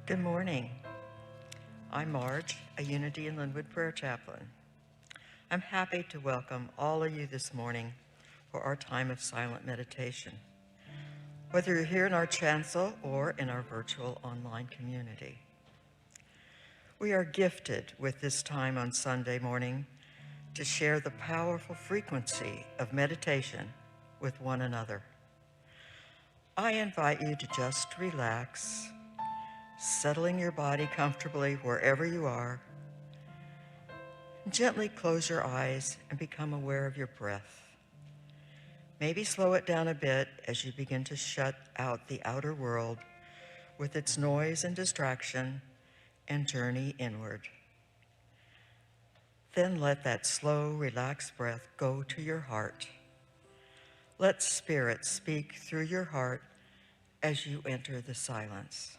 Good morning. I'm Marge, a Unity in Lynnwood Prayer Chaplain. I'm happy to welcome all of you this morning for our time of silent meditation, whether you're here in our chancel or in our virtual online community. We are gifted with this time on Sunday morning to share the powerful frequency of meditation with one another. I invite you to just relax, settling your body comfortably wherever you are. Gently close your eyes and become aware of your breath. Maybe slow it down a bit as you begin to shut out the outer world with its noise and distraction and journey inward. Then let that slow, relaxed breath go to your heart. Let Spirit speak through your heart as you enter the silence.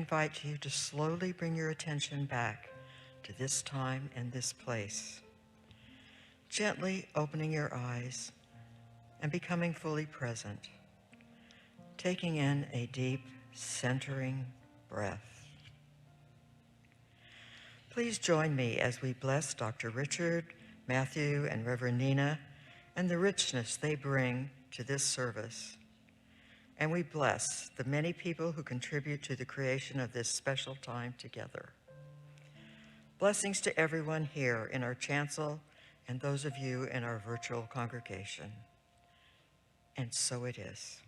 invite you to slowly bring your attention back to this time and this place, gently opening your eyes and becoming fully present, taking in a deep, centering breath. Please join me as we bless Dr. Richard, Matthew, and Reverend Nina and the richness they bring to this service. And we bless the many people who contribute to the creation of this special time together. Blessings to everyone here in our chancel and those of you in our virtual congregation. And so it is.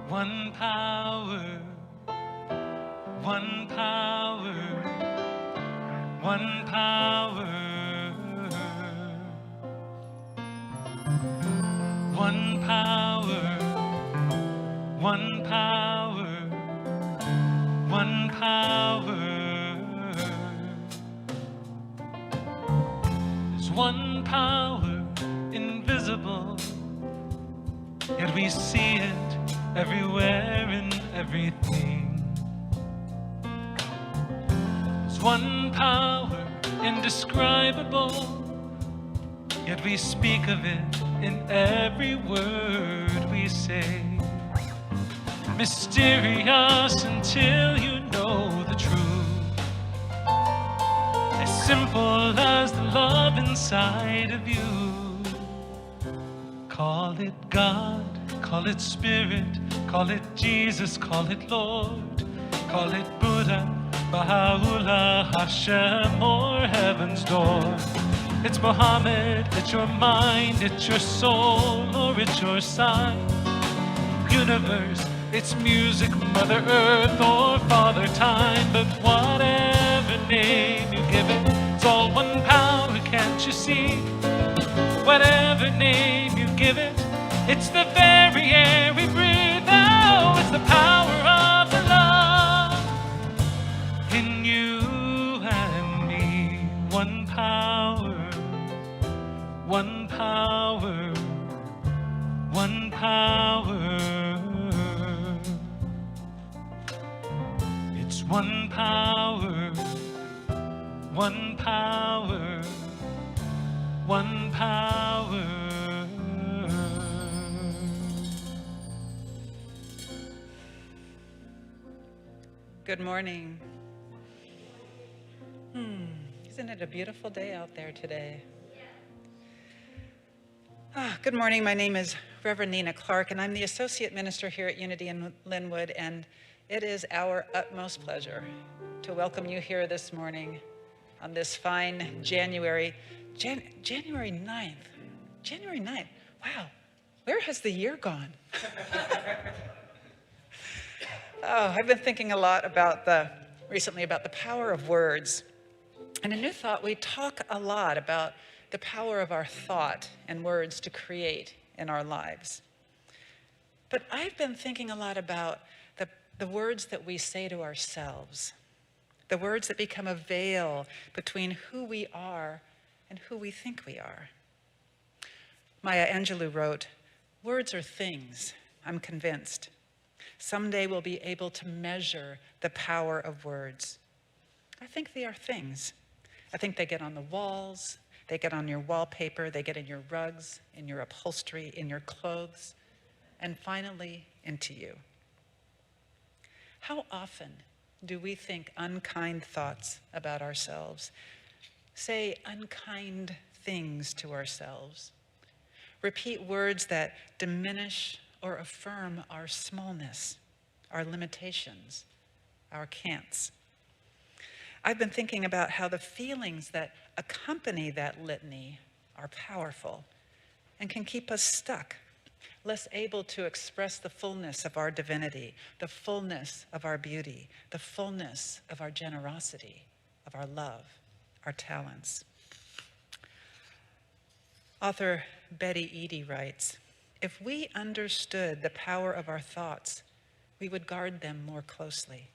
One power, one power, one power. One power, one power, one power. There's one power invisible, yet we see it everywhere in everything. There's one power indescribable, yet we speak of it in every word we say. Mysterious until you know the truth. As simple as the love inside of you. Call it God, call it Spirit, call it Jesus, call it Lord, call it Buddha, Baha'u'llah, Hashem, or Heaven's Door. It's Muhammad, it's your mind, it's your soul, or it's your sign. Universe, it's music, Mother Earth, or Father Time. But whatever name you give it, it's all one power, can't you see? Whatever name you give it, it's the very air we breathe. Oh, it's the power of the love in you and me. One power, one power, one power. It's one power, one power, one power. Good morning. Isn't it a beautiful day out there today? Good morning. My name is Reverend Nina Clark, and I'm the Associate Minister here at Unity in Lynnwood, and it is our utmost pleasure to welcome you here this morning on this fine January 9th. January 9th. Wow, where has the year gone? Oh, I've been thinking a lot recently about the power of words. And in New Thought, we talk a lot about the power of our thought and words to create in our lives. But I've been thinking a lot about the words that we say to ourselves, the words that become a veil between who we are and who we think we are. Maya Angelou wrote, "Words are things, I'm convinced. Someday we'll be able to measure the power of words." I think they are things. I think they get on the walls, they get on your wallpaper, they get in your rugs, in your upholstery, in your clothes, and finally into you. How often do we think unkind thoughts about ourselves, say unkind things to ourselves, repeat words that diminish or affirm our smallness, our limitations, our can'ts? I've been thinking about how the feelings that accompany that litany are powerful and can keep us stuck, less able to express the fullness of our divinity, the fullness of our beauty, the fullness of our generosity, of our love, our talents. Author Betty Eady writes, "If we understood the power of our thoughts, we would guard them more closely.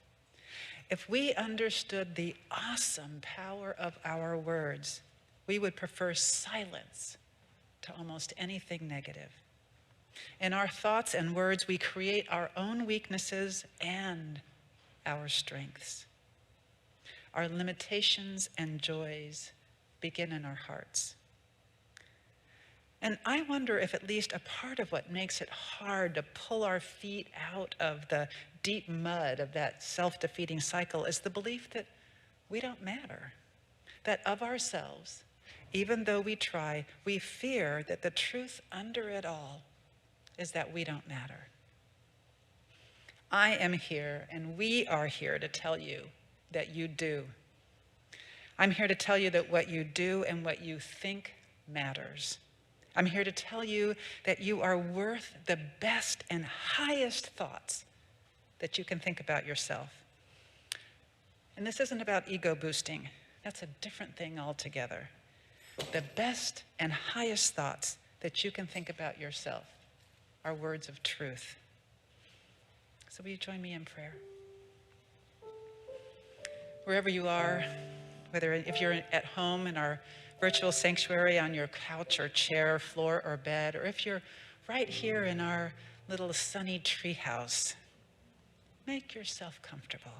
If we understood the awesome power of our words, we would prefer silence to almost anything negative. In our thoughts and words, we create our own weaknesses and our strengths. Our limitations and joys begin in our hearts." And I wonder if at least a part of what makes it hard to pull our feet out of the deep mud of that self-defeating cycle is the belief that we don't matter, that of ourselves, even though we try, we fear that the truth under it all is that we don't matter. I am here, and we are here to tell you that you do. I'm here to tell you that what you do and what you think matters. I'm here to tell you that you are worth the best and highest thoughts that you can think about yourself. And this isn't about ego boosting. That's a different thing altogether. The best and highest thoughts that you can think about yourself are words of truth. So will you join me in prayer? Wherever you are, whether if you're at home in our virtual sanctuary on your couch or chair, floor or bed, or if you're right here in our little sunny treehouse, make yourself comfortable.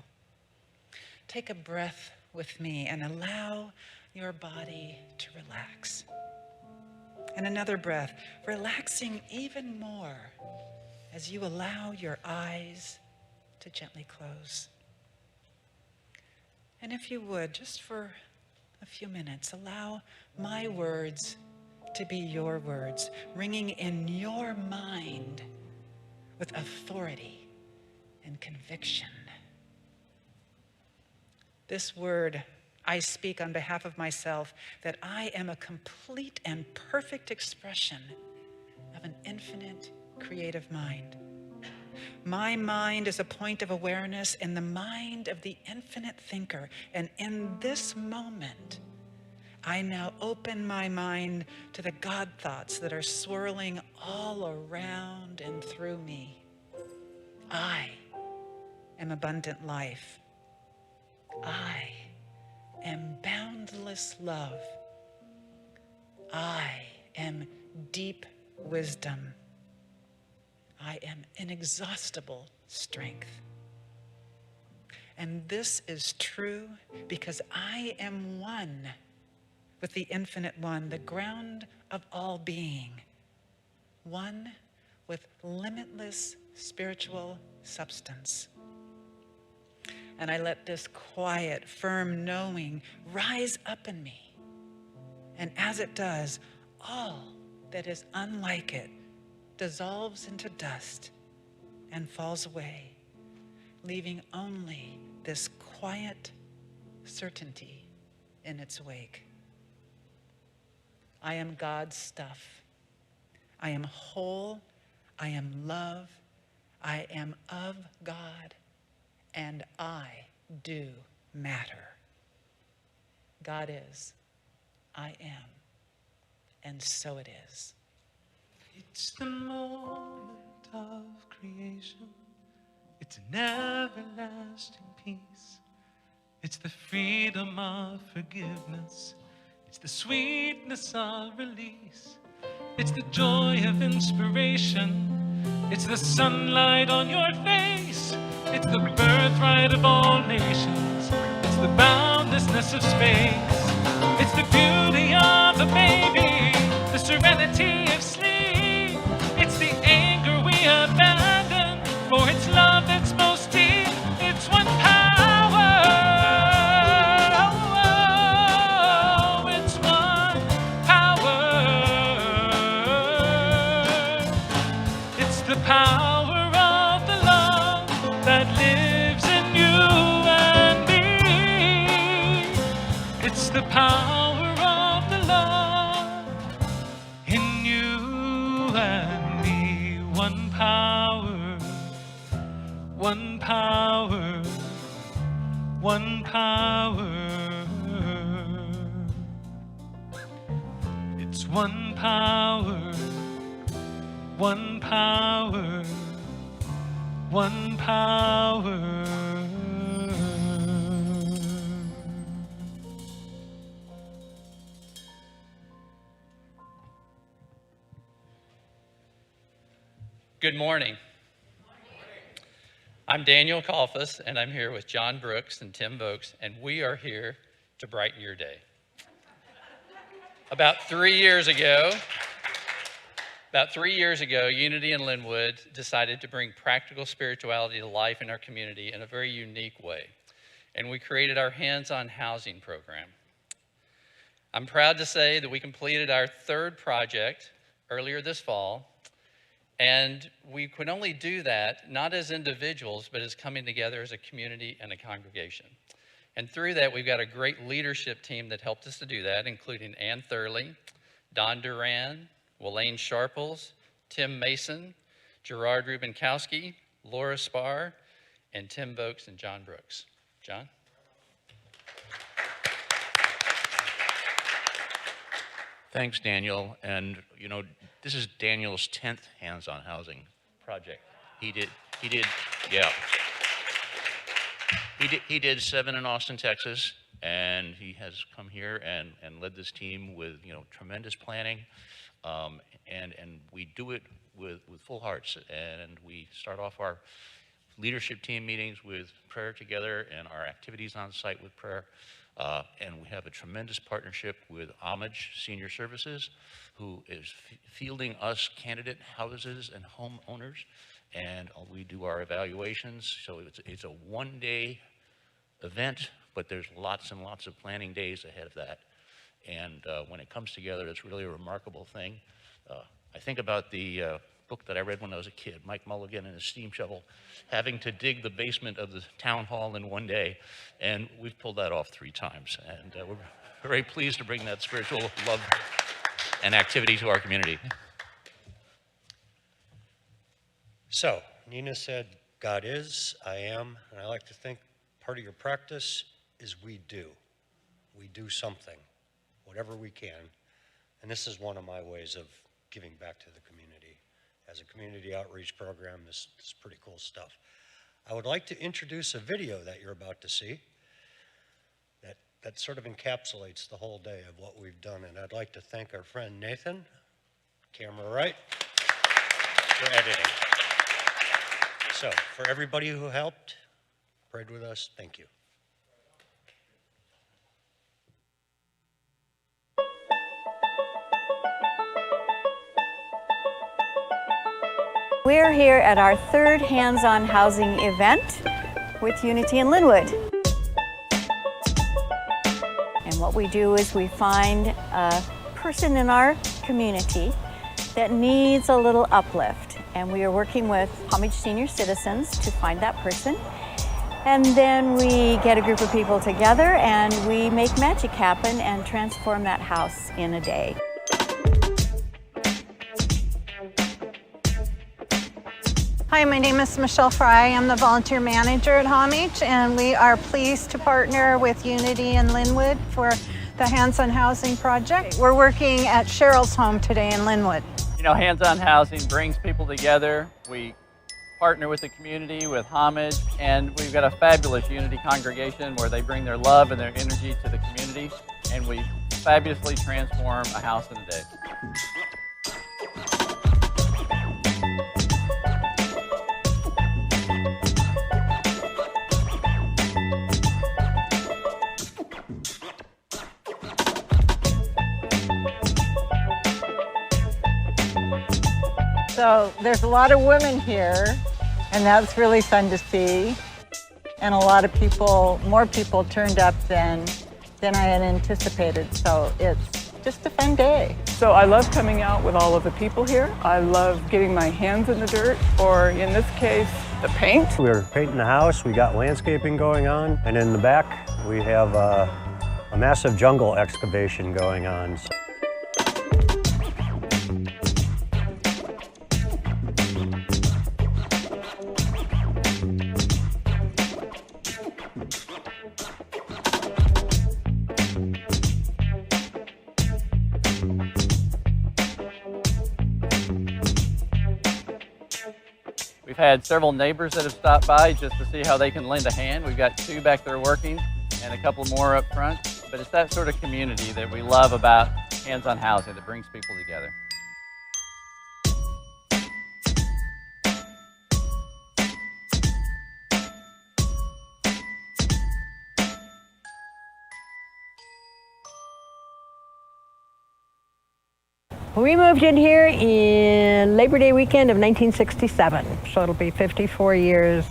Take a breath with me and allow your body to relax. And another breath, relaxing even more as you allow your eyes to gently close. And if you would, just for a few minutes, allow my words to be your words, ringing in your mind with authority and conviction. This word I speak on behalf of myself, that I am a complete and perfect expression of an infinite creative mind. My mind is a point of awareness in the mind of the infinite thinker. And in this moment, I now open my mind to the God thoughts that are swirling all around and through me. I am abundant life. I am boundless love. I am deep wisdom. I am inexhaustible strength. And this is true because I am one with the infinite one, the ground of all being, one with limitless spiritual substance. And I let this quiet, firm knowing rise up in me. And as it does, all that is unlike it dissolves into dust and falls away, leaving only this quiet certainty in its wake. I am God's stuff. I am whole. I am love. I am of God. And I do matter. God is. I am. And so it is. It's the moment of creation. It's an everlasting peace. It's the freedom of forgiveness. It's the sweetness of release. It's the joy of inspiration. It's the sunlight on your face. It's the birthright of all nations. It's the boundlessness of space. It's the beauty of a baby, the serenity of sleep. It's the anger we abandon for its love that's most deep. It's one power. Oh, it's one power. It's the power of the love that lives in you and me. It's the power of the love in you and me. One power, one power, one power. It's one power, one power, one power. Good morning. I'm Daniel Kalfas, and I'm here with John Brooks and Tim Vokes, and we are here to brighten your day. About 3 years ago, Unity in Lynnwood decided to bring practical spirituality to life in our community in a very unique way, and we created our hands-on housing program. I'm proud to say that we completed our third project earlier this fall, and we could only do that not as individuals, but as coming together as a community and a congregation. And through that, we've got a great leadership team that helped us to do that, including Ann Thurley, Don Duran, Welaine Sharples, Tim Mason, Gerard Rubinkowski, Laura Spar, and Tim Vokes and John Brooks. John? Thanks, Daniel. And you know, this is Daniel's 10th hands-on housing project. He did 7 in Austin, Texas, and he has come here and led this team with, you know, tremendous planning. And we do it with full hearts. And we start off our leadership team meetings with prayer together and our activities on site with prayer. And we have a tremendous partnership with Homage Senior Services, who is fielding us candidate houses and homeowners. And we do our evaluations. So it's a one-day event, but there's lots and lots of planning days ahead of that. And when it comes together, it's really a remarkable thing. I think about the book that I read when I was a kid, Mike Mulligan and his steam shovel, having to dig the basement of the town hall in one day. And we've pulled that off 3 times. And we're very pleased to bring that spiritual love and activity to our community. So, Nina said, God is, I am, and I like to think part of your practice is we do. We do something, whatever we can. And this is one of my ways of giving back to the community. As a community outreach program, this is pretty cool stuff. I would like to introduce a video that you're about to see that sort of encapsulates the whole day of what we've done. And I'd like to thank our friend Nathan, camera right, for editing. So, for everybody who helped, prayed with us, thank you. We're here at our 3rd hands-on housing event with Unity in Lynnwood. And what we do is we find a person in our community that needs a little uplift. And we are working with Homage Senior Citizens to find that person. And then we get a group of people together and we make magic happen and transform that house in a day. Hi, my name is Michelle Fry. I'm the volunteer manager at Homage, and we are pleased to partner with Unity in Lynnwood for the Hands-on Housing project. We're working at Cheryl's home today in Lynnwood. You know, hands-on housing brings people together. We partner with the community, with Homage, and we've got a fabulous Unity congregation where they bring their love and their energy to the community, and we fabulously transform a house in a day. So there's a lot of women here, and that's really fun to see. And a lot of people, more people turned up than I had anticipated. So it's just a fun day. So I love coming out with all of the people here. I love getting my hands in the dirt, or in this case, the paint. We're painting the house, we got landscaping going on, and in the back we have a massive jungle excavation going on. We've had several neighbors that have stopped by just to see how they can lend a hand. We've got 2 back there working and a couple more up front. But it's that sort of community that we love about hands-on housing that brings people together. We moved in here in Labor Day weekend of 1967, so it'll be 54 years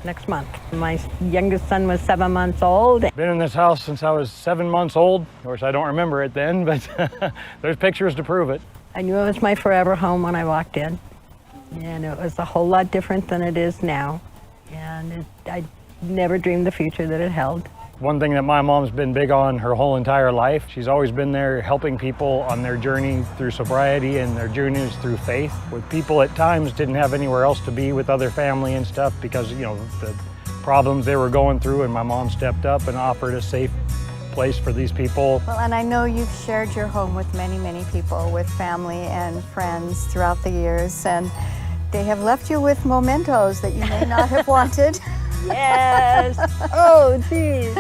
next month. My youngest son was 7 months old. Been in this house since I was 7 months old. Of course, I don't remember it then, but there's pictures to prove it. I knew it was my forever home when I walked in, and it was a whole lot different than it is now. And I never dreamed the future that it held. One thing that my mom's been big on her whole entire life, she's always been there helping people on their journey through sobriety and their journeys through faith. With people at times didn't have anywhere else to be with other family and stuff because, you know, the problems they were going through, and my mom stepped up and offered a safe place for these people. Well, and I know you've shared your home with many, many people, with family and friends throughout the years, and they have left you with mementos that you may not have wanted. Yes. Oh, geez.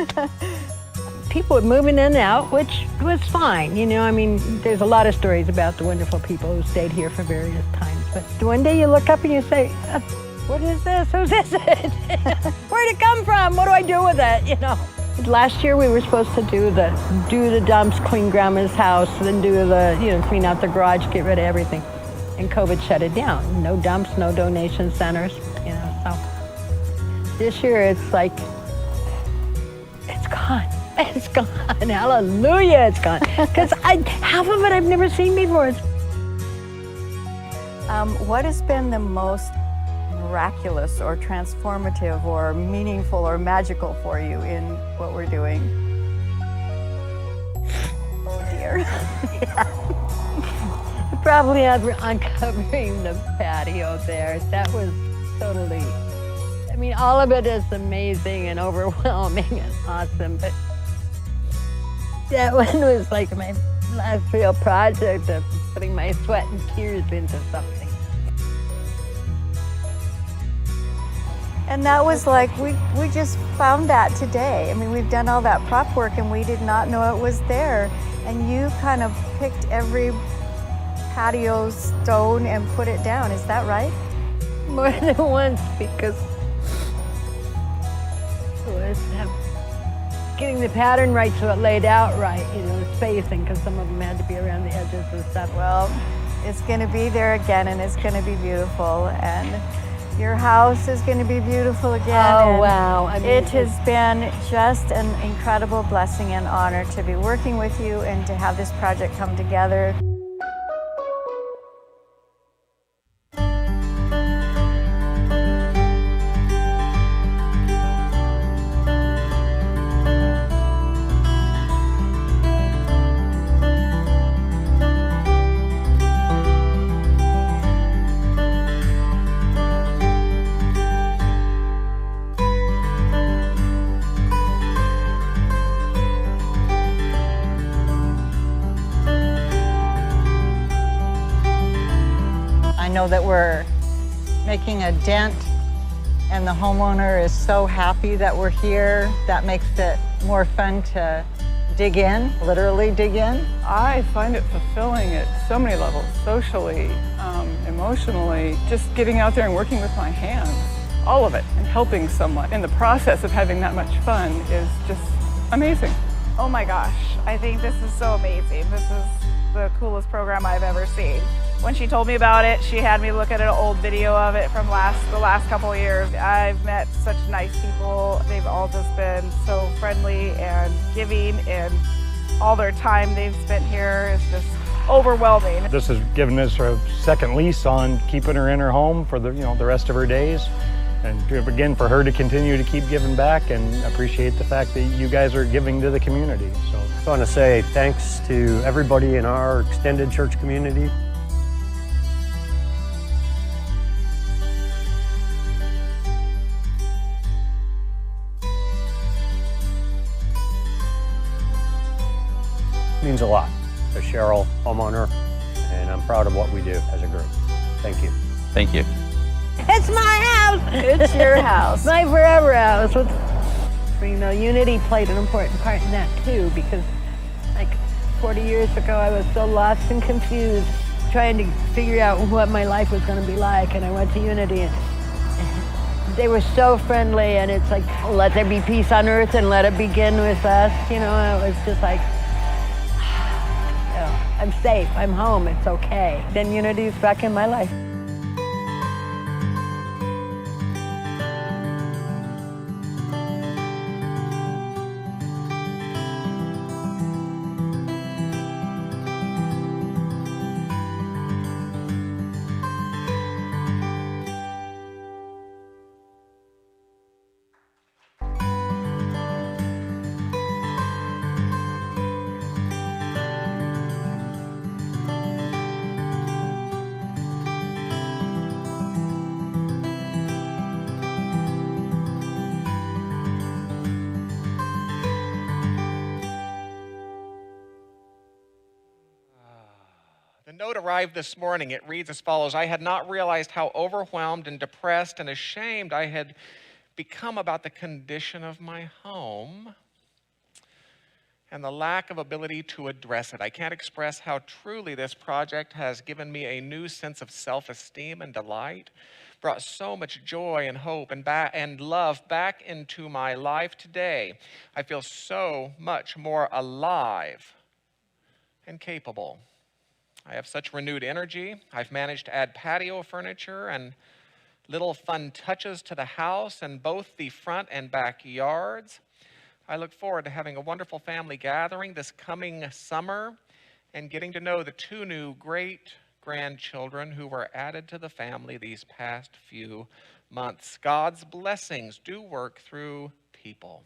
People were moving in and out, which was fine. You know, I mean, there's a lot of stories about the wonderful people who stayed here for various times. But one day you look up and you say, what is this? Whose is it? Where'd it come from? What do I do with it? You know. Last year we were supposed to do the dumps, clean Grandma's house, then do the, you know, clean out the garage, get rid of everything. And COVID shut it down. No dumps, no donation centers, you know, so. This year it's like, it's gone. It's gone. Hallelujah, it's gone. Because half of it I've never seen before. What has been the most miraculous or transformative or meaningful or magical for you in what we're doing? Oh dear. Probably uncovering the patio there. That was totally, I mean, all of it is amazing and overwhelming and awesome, but that one was like my last real project of putting my sweat and tears into something. And that was like, we just found that today. I mean, we've done all that prop work and we did not know it was there. And you kind of picked every patio stone and put it down. Is that right? More than once, because it was getting the pattern right so it laid out right, you know, spacing, because some of them had to be around the edges and stuff. Well, it's going to be there again and it's going to be beautiful. And your house is going to be beautiful again. Oh, wow. I mean, it has been just an incredible blessing and honor to be working with you and to have this project come together. Know that we're making a dent and the homeowner is so happy that we're here. That makes it more fun to dig in, literally dig in. I find it fulfilling at so many levels, socially, emotionally, just getting out there and working with my hands, all of it, and helping someone. In the process of having that much fun is just amazing. Oh my gosh, I think this is so amazing. This is the coolest program I've ever seen. When she told me about it, she had me look at an old video of it from the last couple of years. I've met such nice people. They've all just been so friendly and giving, and all their time they've spent here is just overwhelming. This has given us a second lease on keeping her in her home for the rest of her days. And again, for her to continue to keep giving back, and appreciate the fact that you guys are giving to the community. So I want to say thanks to everybody in our extended church community. It means a lot to Cheryl, homeowner, and I'm proud of what we do as a group. Thank you. Thank you. It's my house. It's your house. My forever house. You know, unity played an important part in that too, because like 40 years ago, I was so lost and confused, trying to figure out what my life was going to be like, and I went to Unity, and they were so friendly, and it's like, let there be peace on earth and let it begin with us. You know, it was just like, I'm safe, I'm home, it's okay. Then Unity's back in my life. note arrived this morning. It reads as follows: I had not realized how overwhelmed and depressed and ashamed I had become about the condition of my home and the lack of ability to address it. I can't express how truly this project has given me a new sense of self-esteem and delight, brought so much joy and hope and love back into my life today. I feel so much more alive and capable. I have such renewed energy. I've managed to add patio furniture and little fun touches to the house in both the front and back yards. I look forward to having a wonderful family gathering this coming summer and getting to know the 2 new great grandchildren who were added to the family these past few months. God's blessings do work through people,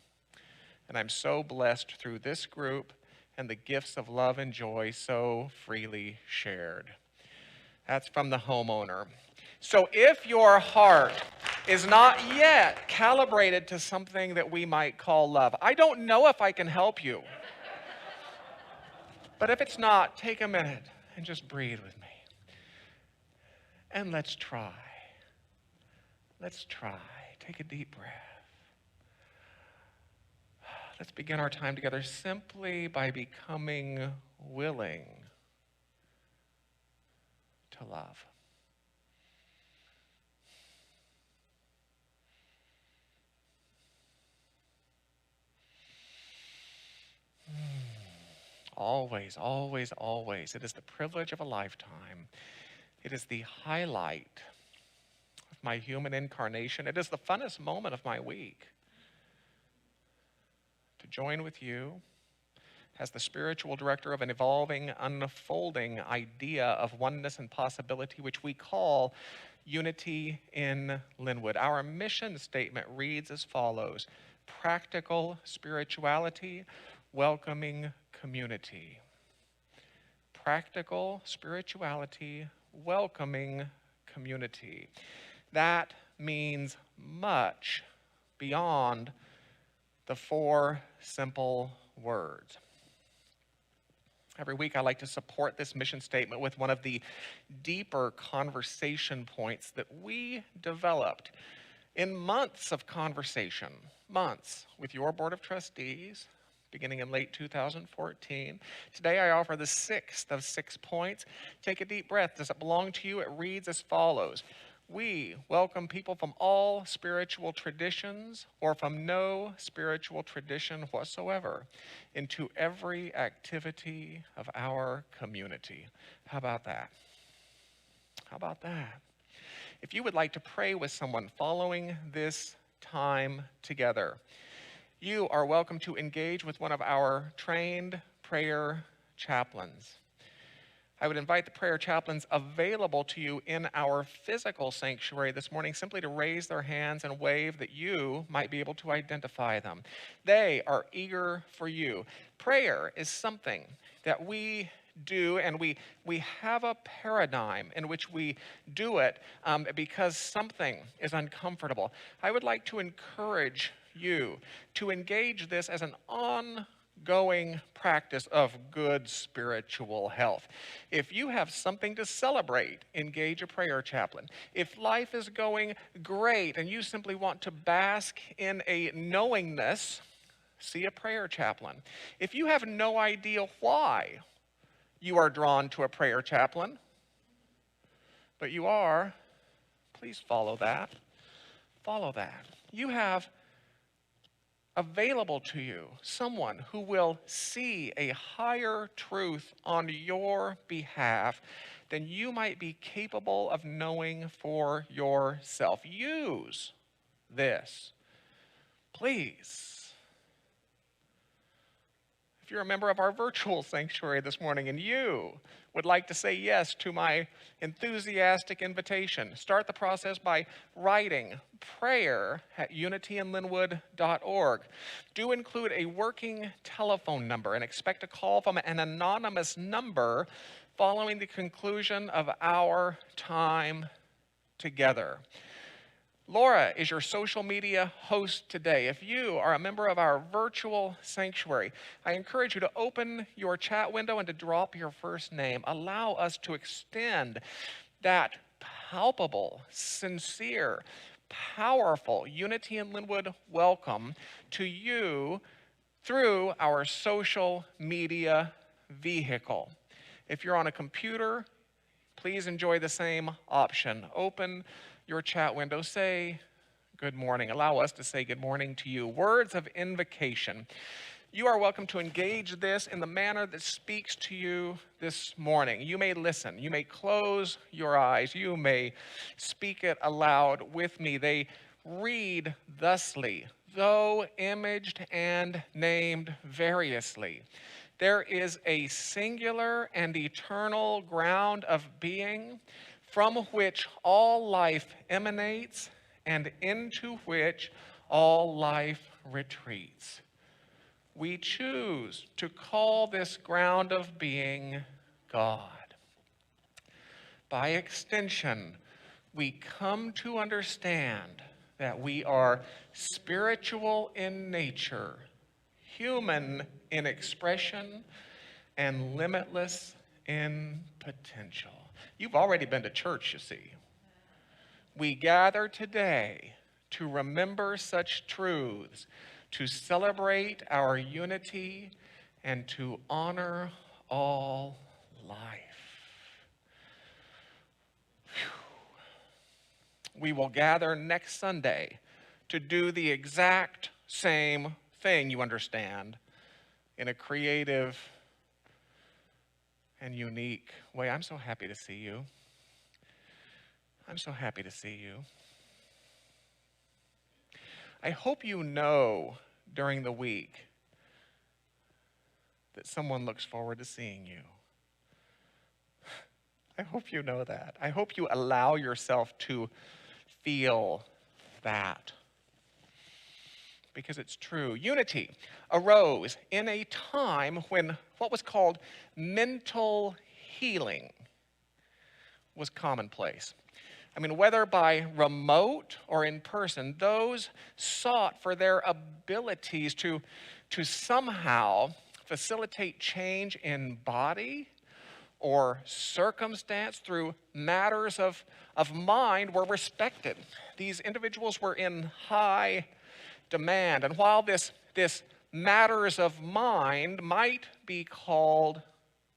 and I'm so blessed through this group and the gifts of love and joy so freely shared. That's from the homeowner. So if your heart is not yet calibrated to something that we might call love, I don't know if I can help you. But if it's not, take a minute and just breathe with me. And let's try. Let's try. Take a deep breath. Let's begin our time together simply by becoming willing to love. Always, always, always. It is the privilege of a lifetime. It is the highlight of my human incarnation. It is the funnest moment of my week to join with you as the spiritual director of an evolving, unfolding idea of oneness and possibility, which we call Unity in Lynnwood. Our mission statement reads as follows: practical spirituality, welcoming community. Practical spirituality, welcoming community. That means much beyond the 4 simple words. Every week I like to support this mission statement with one of the deeper conversation points that we developed in months of conversation, months with your board of trustees, beginning in late 2014. Today I offer the 6th of 6 points. Take a deep breath. Does it belong to you? It reads as follows: we welcome people from all spiritual traditions or from no spiritual tradition whatsoever into every activity of our community. How about that? How about that? If you would like to pray with someone following this time together, you are welcome to engage with one of our trained prayer chaplains. I would invite the prayer chaplains available to you in our physical sanctuary this morning simply to raise their hands and wave that you might be able to identify them. They are eager for you. Prayer is something that we do, and we have a paradigm in which we do it because something is uncomfortable. I would like to encourage you to engage this as an ongoing practice of good spiritual health. If you have something to celebrate, engage a prayer chaplain. If life is going great and you simply want to bask in a knowingness, see a prayer chaplain. If you have no idea why you are drawn to a prayer chaplain, but you are, please follow that. Follow that. You have available to you someone who will see a higher truth on your behalf than you might be capable of knowing for yourself. Use this, please. If you're a member of our virtual sanctuary this morning and you would like to say yes to my enthusiastic invitation, start the process by writing prayer@unityinlynnwood.org. Do include a working telephone number and expect a call from an anonymous number following the conclusion of our time together. Laura is your social media host today. If you are a member of our virtual sanctuary, I encourage you to open your chat window and to drop your first name. Allow us to extend that palpable, sincere, powerful Unity in Lynnwood welcome to you through our social media vehicle. If you're on a computer, please enjoy the same option. Open your chat window, say good morning. Allow us to say good morning to you. Words of invocation. You are welcome to engage this in the manner that speaks to you this morning. You may listen. You may close your eyes. You may speak it aloud with me. They read thusly, though imaged and named variously. There is a singular and eternal ground of being from which all life emanates and into which all life retreats. We choose to call this ground of being God. By extension, we come to understand that we are spiritual in nature, human in expression, and limitless in potential. You've already been to church, you see. We gather today to remember such truths, to celebrate our unity, and to honor all life. Whew. We will gather next Sunday to do the exact same thing, you understand, in a creative and unique way. I'm so happy to see you. I'm so happy to see you. I hope you know during the week that someone looks forward to seeing you. I hope you know that. I hope you allow yourself to feel that. Because it's true. Unity arose in a time when what was called mental healing was commonplace. I mean, whether by remote or in person, those sought for their abilities to somehow facilitate change in body or circumstance through matters of mind were respected. These individuals were in high demand. And while this matters of mind might be called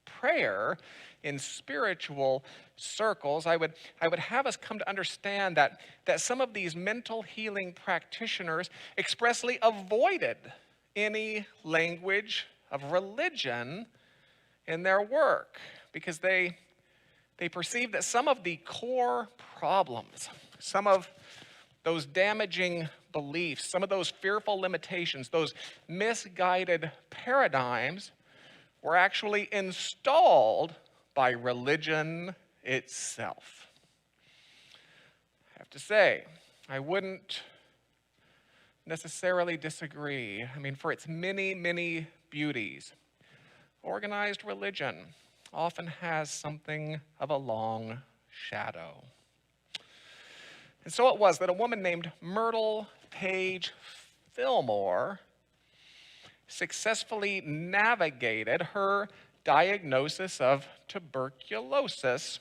prayer in spiritual circles, I would have us come to understand that some of these mental healing practitioners expressly avoided any language of religion in their work because they perceived that some of the core problems, some of those damaging beliefs, some of those fearful limitations, those misguided paradigms were actually installed by religion itself. I have to say, I wouldn't necessarily disagree. I mean, for its many, many beauties, organized religion often has something of a long shadow. And so it was that a woman named Myrtle Page Fillmore successfully navigated her diagnosis of tuberculosis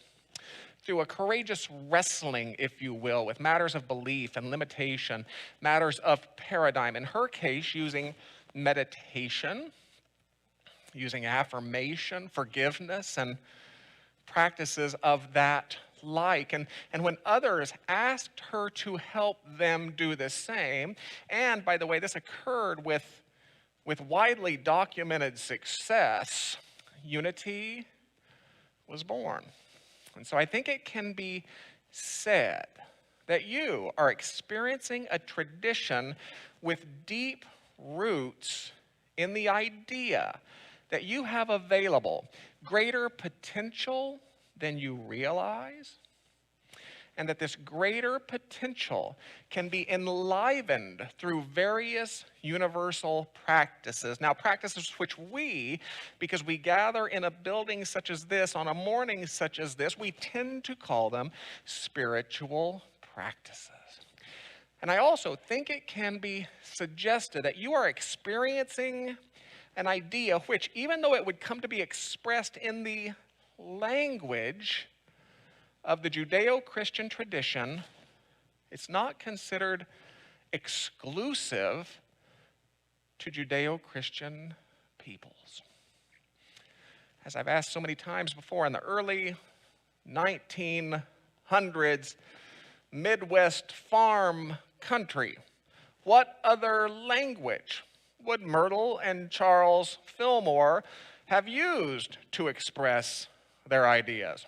through a courageous wrestling, if you will, with matters of belief and limitation, matters of paradigm. In her case, using meditation, using affirmation, forgiveness, and practices of that like. And when others asked her to help them do the same, and by the way, this occurred with widely documented success, unity was born. And so I think it can be said that you are experiencing a tradition with deep roots in the idea that you have available greater potential than you realize, and that this greater potential can be enlivened through various universal practices. Now, practices which we, because we gather in a building such as this, on a morning such as this, we tend to call them spiritual practices. And I also think it can be suggested that you are experiencing an idea which, even though it would come to be expressed in the language of the Judeo-Christian tradition, it's not considered exclusive to Judeo-Christian peoples. As I've asked so many times before, in the early 1900s, Midwest farm country, what other language would Myrtle and Charles Fillmore have used to express their ideas?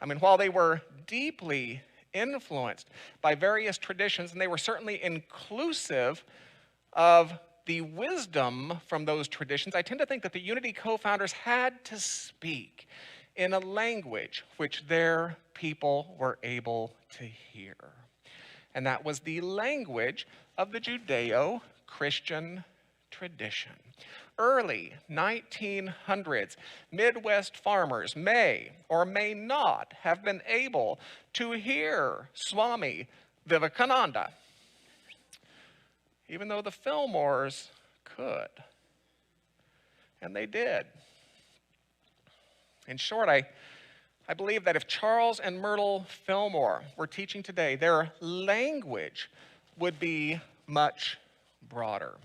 I mean, while they were deeply influenced by various traditions, and they were certainly inclusive of the wisdom from those traditions, I tend to think that the Unity co-founders had to speak in a language which their people were able to hear. And that was the language of the Judeo-Christian tradition. Early 1900s, Midwest farmers may or may not have been able to hear Swami Vivekananda, even though the Fillmores could. And they did. In short, I believe that if Charles and Myrtle Fillmore were teaching today, their language would be much broader.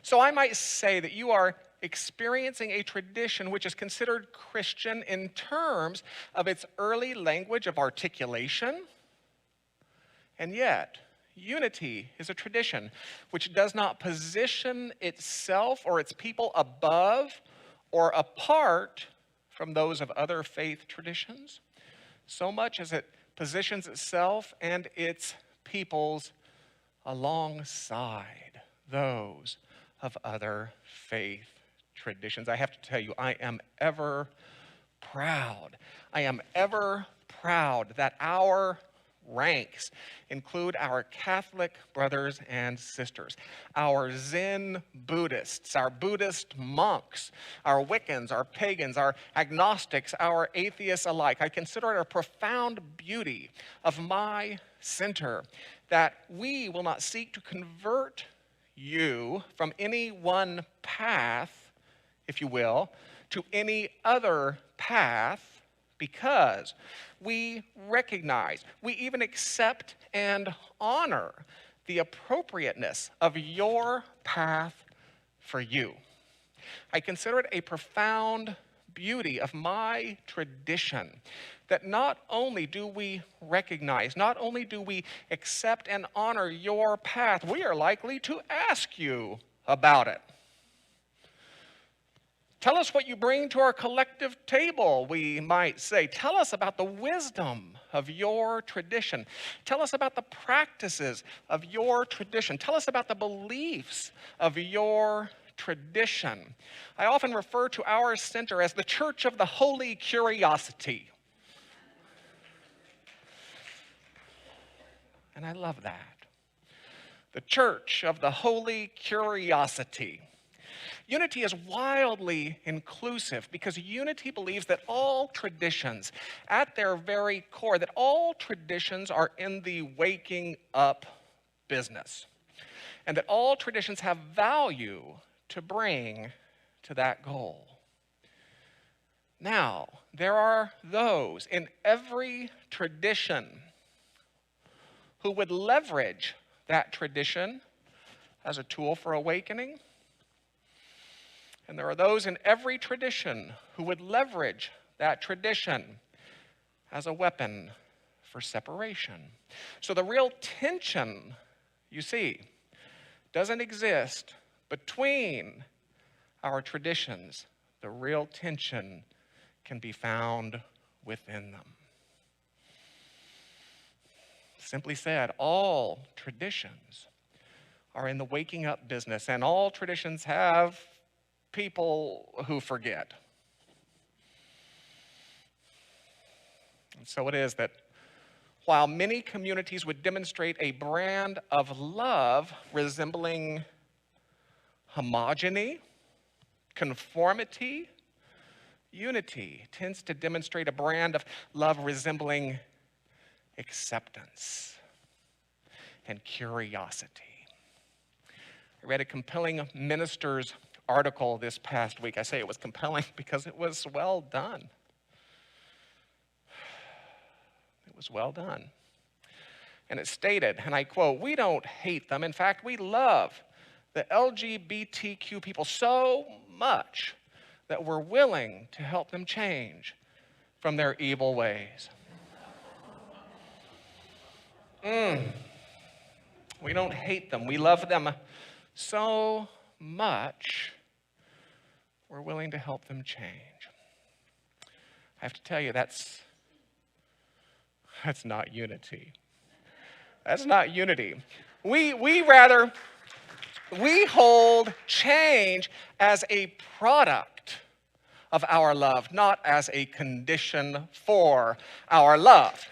So I might say that you are experiencing a tradition which is considered Christian in terms of its early language of articulation, and yet Unity is a tradition which does not position itself or its people above or apart from those of other faith traditions, so much as it positions itself and its peoples alongside those of other faith traditions. I have to tell you, I am ever proud. I am ever proud that our ranks include our Catholic brothers and sisters, our Zen Buddhists, our Buddhist monks, our Wiccans, our pagans, our agnostics, our atheists alike. I consider it a profound beauty of my center that we will not seek to convert you from any one path, if you will, to any other path, because we recognize, we even accept and honor the appropriateness of your path for you. I consider it a profound beauty of my tradition that not only do we recognize, not only do we accept and honor your path, we are likely to ask you about it. Tell us what you bring to our collective table, we might say. Tell us about the wisdom of your tradition. Tell us about the practices of your tradition. Tell us about the beliefs of your tradition. I often refer to our center as the Church of the Holy Curiosity. And I love that. The Church of the Holy Curiosity. Unity is wildly inclusive because Unity believes that all traditions, at their very core, that all traditions are in the waking up business, and that all traditions have value to bring to that goal. Now, there are those in every tradition who would leverage that tradition as a tool for awakening. And there are those in every tradition who would leverage that tradition as a weapon for separation. So the real tension, you see, doesn't exist between our traditions. The real tension can be found within them. Simply said, all traditions are in the waking up business, and all traditions have people who forget. And so it is that while many communities would demonstrate a brand of love resembling homogeny, conformity, Unity tends to demonstrate a brand of love resembling acceptance. and curiosity. I read a compelling minister's article this past week. I say it was compelling because it was well done. It was well done. And it stated, and I quote, "We don't hate them. In fact, we love the LGBTQ people so much that we're willing to help them change from their evil ways." We don't hate them. We love them so much we're willing to help them change. I have to tell you, that's not unity. That's not unity. We hold change as a product of our love, not as a condition for our love.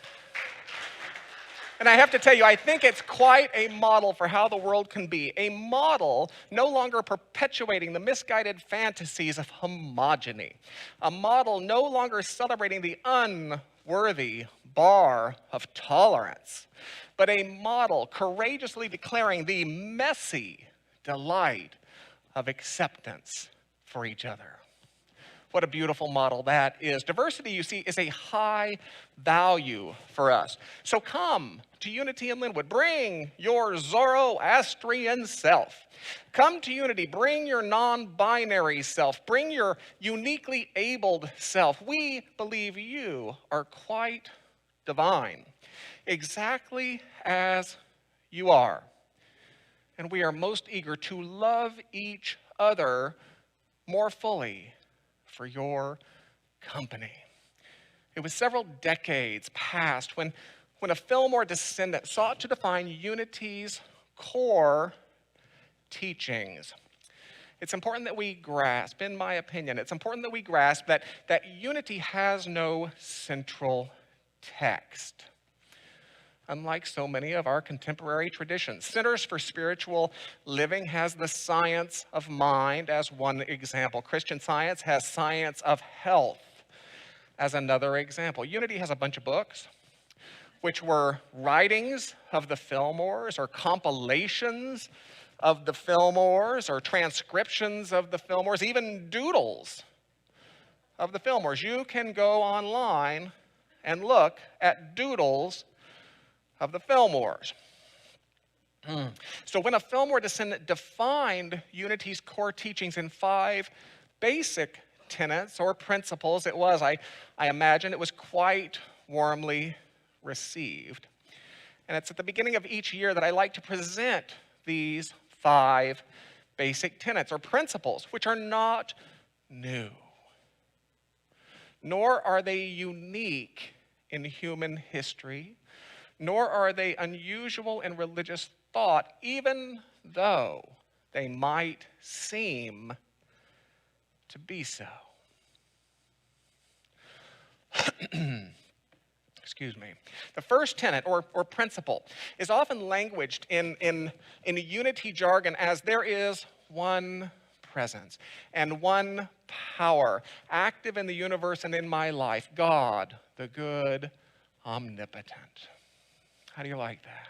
And I have to tell you, I think it's quite a model for how the world can be. A model no longer perpetuating the misguided fantasies of homogeny. A model no longer celebrating the unworthy bar of tolerance. But a model courageously declaring the messy delight of acceptance for each other. What a beautiful model that is. Diversity, you see, is a high value for us. So come to Unity in Lynnwood. Bring your Zoroastrian self. Come to Unity. Bring your non-binary self. Bring your uniquely abled self. We believe you are quite divine, exactly as you are. And we are most eager to love each other more fully for your company. It was several decades past when a Fillmore descendant sought to define Unity's core teachings. It's important that we grasp, in my opinion, it's important that we grasp that Unity has no central text. Unlike so many of our contemporary traditions. Centers for Spiritual Living has the science of mind as one example. Christian Science has science of health as another example. Unity has a bunch of books, which were writings of the Fillmores or compilations of the Fillmores or transcriptions of the Fillmores, even doodles of the Fillmores. You can go online and look at doodles of the Fillmores. So when a Fillmore descendant defined Unity's core teachings in 5 basic tenets or principles, I imagine it was quite warmly received. And it's at the beginning of each year that I like to present these 5 basic tenets or principles, which are not new, nor are they unique in human history, nor are they unusual in religious thought, even though they might seem to be so. Excuse me. The first tenet or principle is often languaged in Unity jargon as there is one presence and one power active in the universe and in my life, God, the good, omnipotent. How do you like that?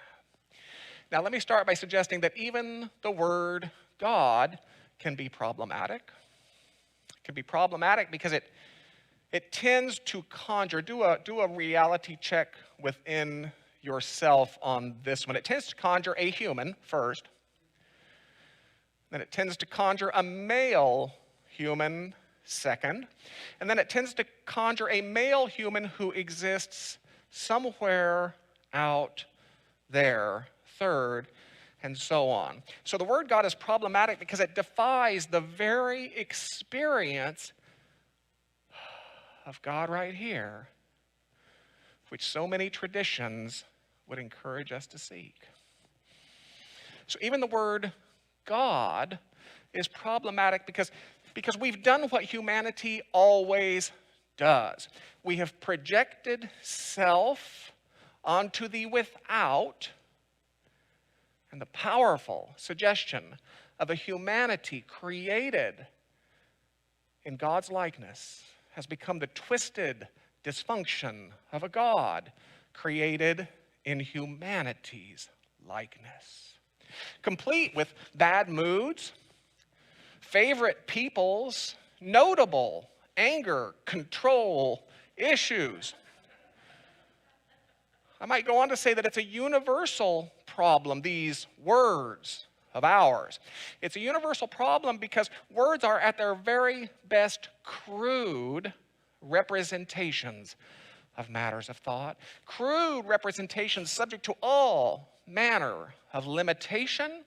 Now, let me start by suggesting that even the word God can be problematic. It can be problematic because it tends to conjure, do a reality check within yourself on this one. It tends to conjure a human first. Then it tends to conjure a male human second. And then it tends to conjure a male human who exists somewhere out there, third, and so on. So the word God is problematic because it defies the very experience of God right here, which so many traditions would encourage us to seek. So even the word God is problematic because we've done what humanity always does. We have projected self onto the without, and the powerful suggestion of a humanity created in God's likeness has become the twisted dysfunction of a God created in humanity's likeness. Complete with bad moods, favorite peoples, notable anger, control issues. I might go on to say that it's a universal problem, these words of ours. It's a universal problem because words are at their very best crude representations of matters of thought. Crude representations subject to all manner of limitation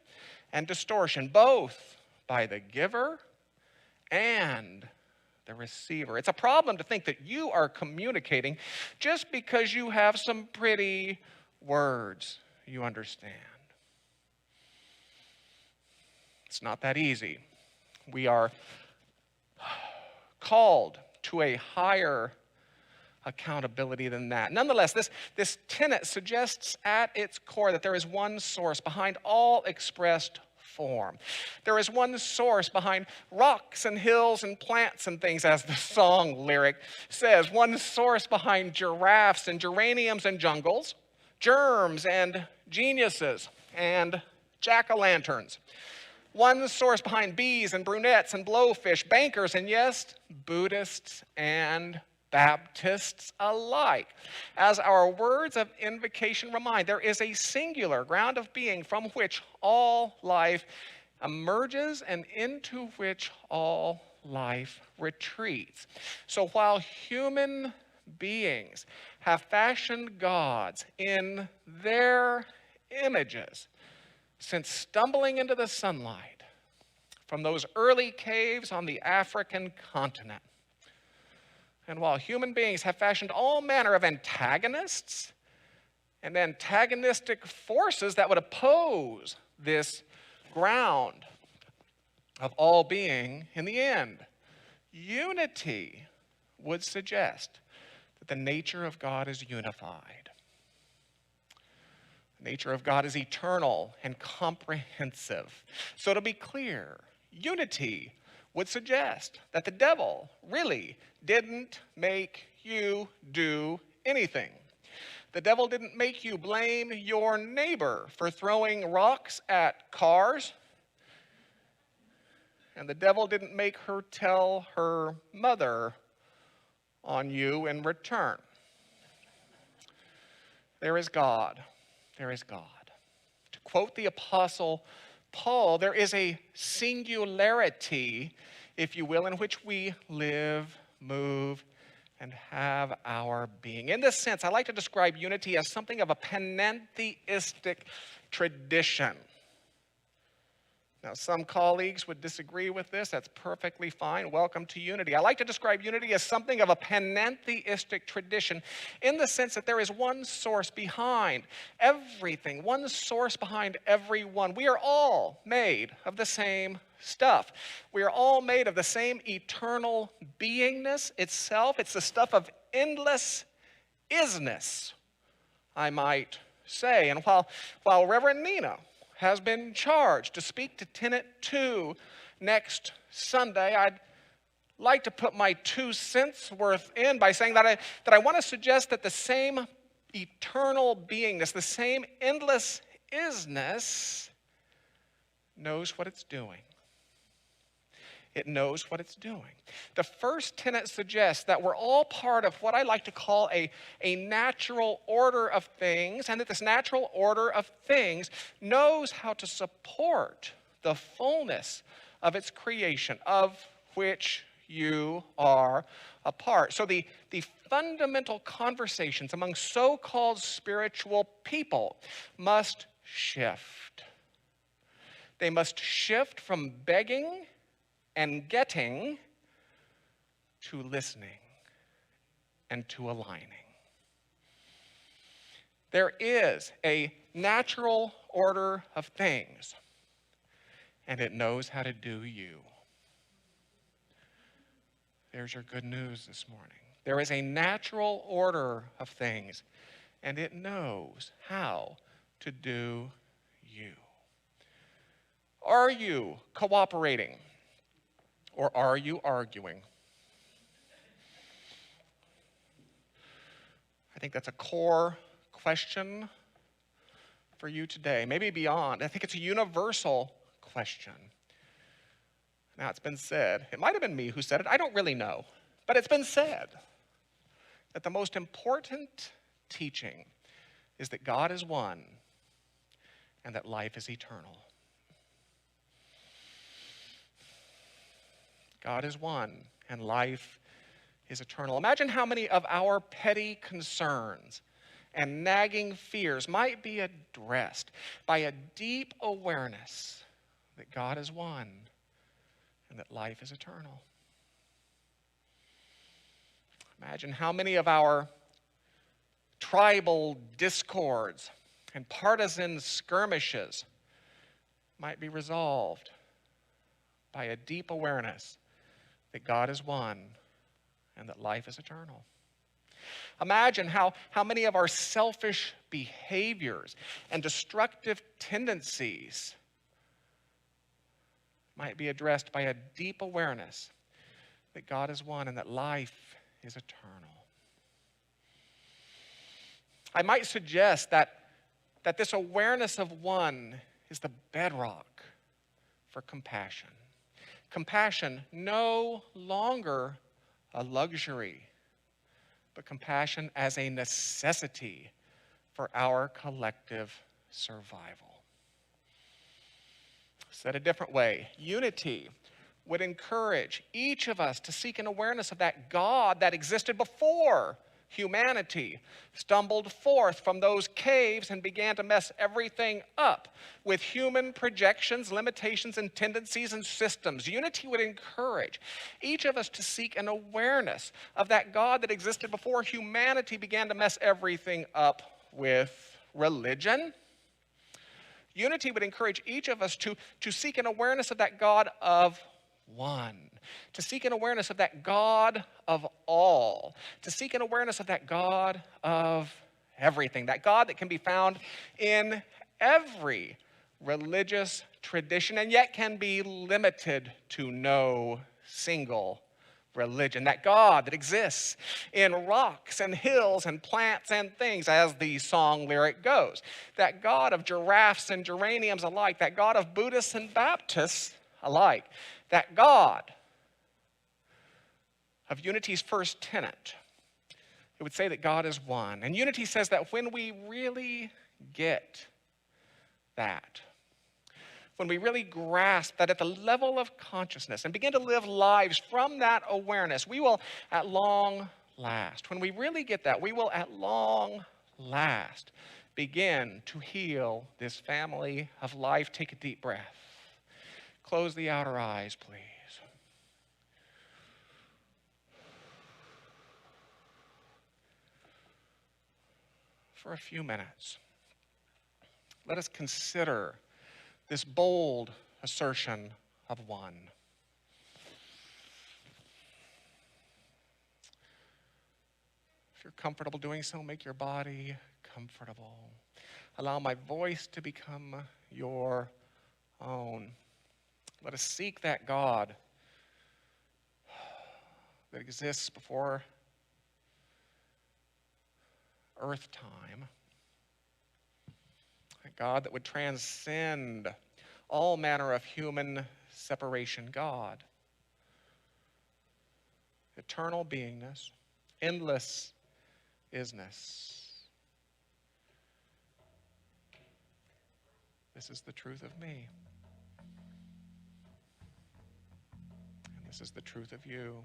and distortion, both by the giver and the receiver. It's a problem to think that you are communicating just because you have some pretty words you understand. It's not that easy. We are called to a higher accountability than that. Nonetheless, this tenet suggests at its core that there is one source behind all expressed form. There is one source behind rocks and hills and plants and things, as the song lyric says. One source behind giraffes and geraniums and jungles, germs and geniuses and jack-o'-lanterns. One source behind bees and brunettes and blowfish, bankers and, yes, Buddhists and Baptists alike. As our words of invocation remind, there is a singular ground of being from which all life emerges and into which all life retreats. So while human beings have fashioned gods in their images, since stumbling into the sunlight from those early caves on the African continent, and while human beings have fashioned all manner of antagonists and antagonistic forces that would oppose this ground of all being, in the end, unity would suggest that the nature of God is unified. The nature of God is eternal and comprehensive. So to be clear, unity would suggest that the devil really didn't make you do anything. The devil didn't make you blame your neighbor for throwing rocks at cars. And the devil didn't make her tell her mother on you in return. There is God. There is God. To quote the Apostle Paul, there is a singularity, if you will, in which we live, move, and have our being. In this sense, I like to describe unity as something of a panentheistic tradition. Now, some colleagues would disagree with this. That's perfectly fine. Welcome to unity. I like to describe unity as something of a panentheistic tradition in the sense that there is one source behind everything, one source behind everyone. We are all made of the same stuff. We are all made of the same eternal beingness itself. It's the stuff of endless isness, I might say. And while Reverend Nina has been charged to speak to Tenet 2 next Sunday, I'd like to put my 2 cents worth in by saying that I want to suggest that the same eternal beingness, the same endless isness, knows what it's doing. It knows what it's doing. The first tenet suggests that we're all part of what I like to call a natural order of things, and that this natural order of things knows how to support the fullness of its creation, of which you are a part. So the fundamental conversations among so-called spiritual people must shift. They must shift from begging and getting to listening and to aligning. There is a natural order of things, and it knows how to do you. There's your good news this morning. There is a natural order of things, and it knows how to do you. Are you cooperating? Or are you arguing? I think that's a core question for you today, maybe beyond. I think it's a universal question. Now, it's been said, it might have been me who said it, I don't really know, but it's been said that the most important teaching is that God is one and that life is eternal. God is one and life is eternal. Imagine how many of our petty concerns and nagging fears might be addressed by a deep awareness that God is one and that life is eternal. Imagine how many of our tribal discords and partisan skirmishes might be resolved by a deep awareness that God is one and that life is eternal. Imagine how many of our selfish behaviors and destructive tendencies might be addressed by a deep awareness that God is one and that life is eternal. I might suggest that this awareness of one is the bedrock for compassion. Compassion no longer a luxury, but compassion as a necessity for our collective survival. Said a different way, unity would encourage each of us to seek an awareness of that God that existed before humanity stumbled forth from those caves and began to mess everything up with human projections, limitations, and tendencies and systems. Unity would encourage each of us to seek an awareness of that God that existed before humanity began to mess everything up with religion. Unity would encourage each of us to seek an awareness of that God of one, to seek an awareness of that God of all, to seek an awareness of that God of everything, that God that can be found in every religious tradition and yet can be limited to no single religion, that God that exists in rocks and hills and plants and things, as the song lyric goes, that God of giraffes and geraniums alike, that God of Buddhists and Baptists alike, that God of unity's first tenet. It would say that God is one. And unity says that when we really get that, when we really grasp that at the level of consciousness and begin to live lives from that awareness, we will at long last, when we really get that, we will at long last begin to heal this family of life. Take a deep breath. Close the outer eyes, please. For a few minutes, let us consider this bold assertion of one. If you're comfortable doing so, make your body comfortable. Allow my voice to become your own. Let us seek that God that exists before earth time. A God that would transcend all manner of human separation. God, eternal beingness, endless isness. This is the truth of me. And this is the truth of you.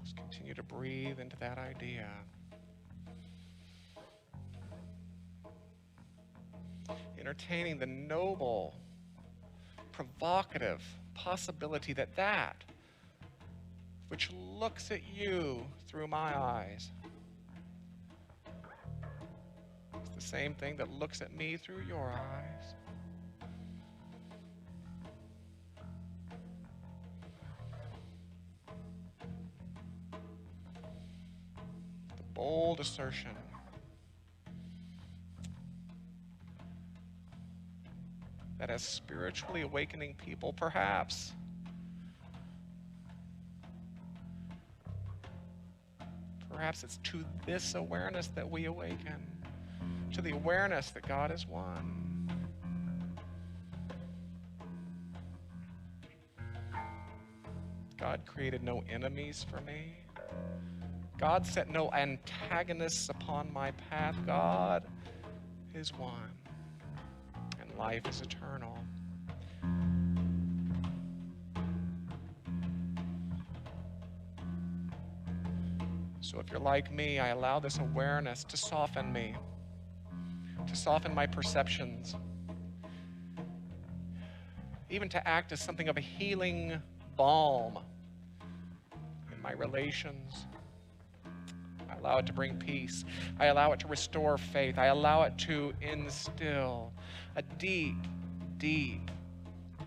Just continue to breathe into that idea. Entertaining the noble, provocative possibility that that which looks at you through my eyes is the same thing that looks at me through your eyes. The bold assertion that as spiritually awakening people, perhaps it's to this awareness that we awaken, to the awareness that God is one. God created no enemies for me. God set no antagonists upon my path. God is one, and life is eternal. So if you're like me, I allow this awareness to soften me, to soften my perceptions, even to act as something of a healing balm in my relations. I allow it to bring peace. I allow it to restore faith. I allow it to instill a deep, deep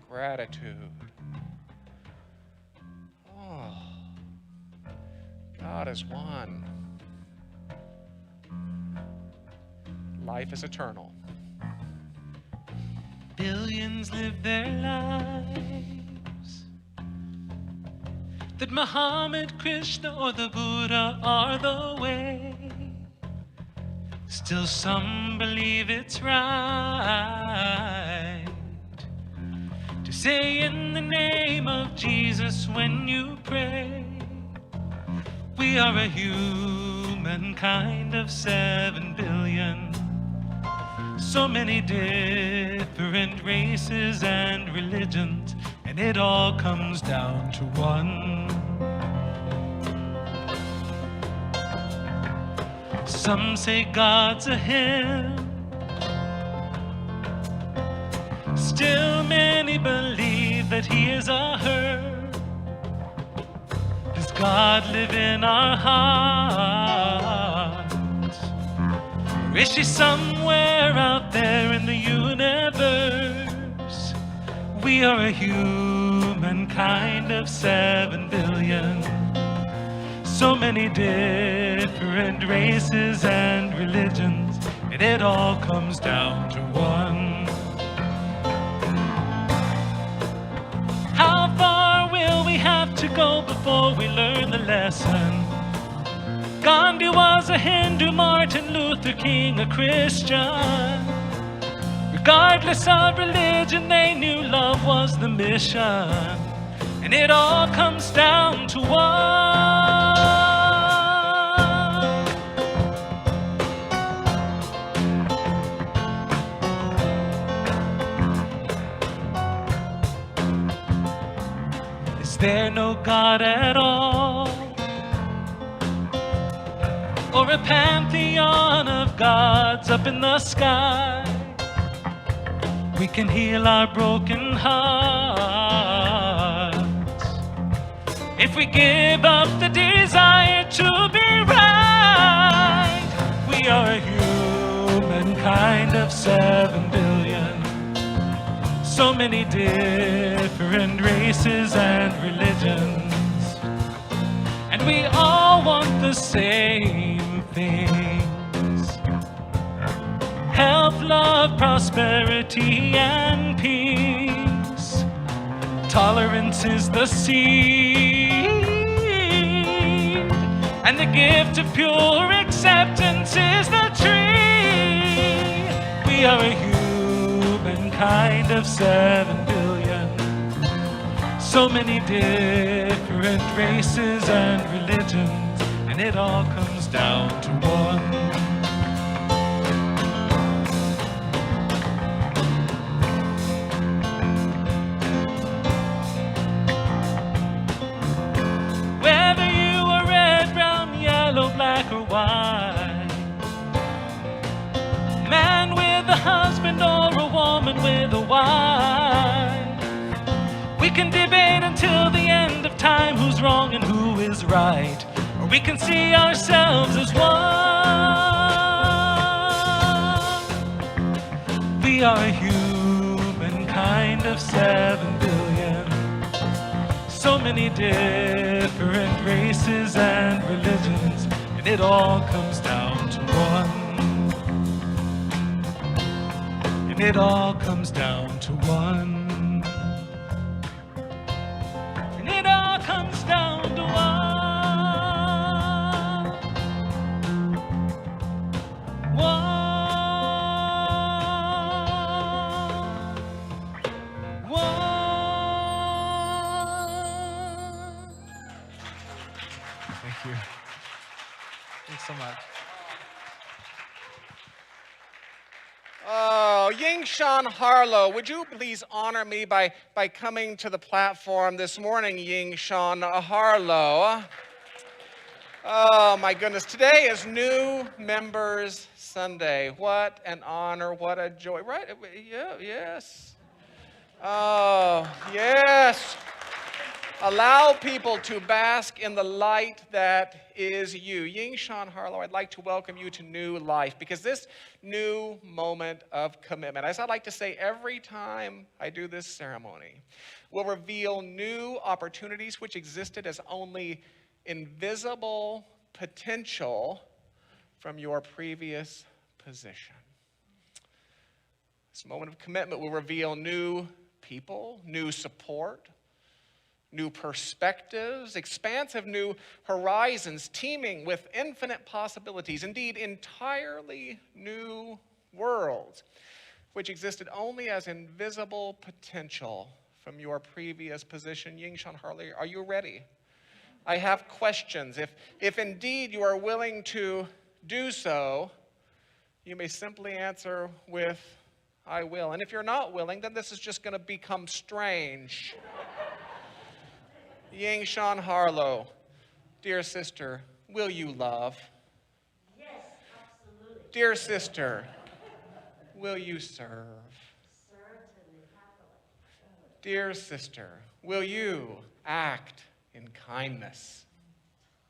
gratitude. Oh, God is one. Life is eternal. Billions live their lives, that Muhammad, Krishna, or the Buddha are the way. Still some believe it's right to say in the name of Jesus when you pray. We are a humankind of 7 billion. So many different races and religions, and it all comes down to one. Some say God's a him. Still many believe that he is a her. Does God live in our hearts? Or is she somewhere out there in the universe? We are a humankind of 7 billion. So many different races and religions, and it all comes down to one. How far will we have to go before we learn the lesson? Gandhi was a Hindu, Martin Luther King a Christian. Regardless of religion, they knew love was the mission. And it all comes down to one. Is there no God at all? Or a pantheon of gods up in the sky? We can heal our broken hearts if we give up the desire to be right. We are a humankind of 7 billion. So many different races and religions, and we all want the same things: health, love, prosperity, and peace. Tolerance is the seed, and the gift of pure acceptance is the tree. We are a humankind of 7 billion. So many different races and religions, and it all comes down to one. Black or white, man with a husband or a woman with a wife, we can debate until the end of time who's wrong and who is right, or we can see ourselves as one. We are a humankind of 7 billion. So many different races and religions, and it all comes down to one. And It all comes down to one. And it all comes down to one. One. Thank you. Thanks so much. Oh, Ying Shan Harlow, would you please honor me by coming to the platform this morning, Ying Shan Harlow? Oh, my goodness. Today is New Members Sunday. What an honor. What a joy. Right? Yeah, yes. Oh, yes. Allow people to bask in the light that is you. Ying Shan Harlow, I'd like to welcome you to new life, because this new moment of commitment, as I like to say every time I do this ceremony, will reveal new opportunities which existed as only invisible potential from your previous position. This moment of commitment will reveal new people, new support, new perspectives, expansive new horizons, teeming with infinite possibilities, indeed entirely new worlds, which existed only as invisible potential from your previous position. Ying Shan Harlow, are you ready? I have questions. If indeed you are willing to do so, you may simply answer with, I will. And if you're not willing, then this is just going to become strange. Ying Shan Harlow, dear sister, will you love? Yes, absolutely. Dear sister, will you serve? Certainly, happily. Dear sister, will you act in kindness?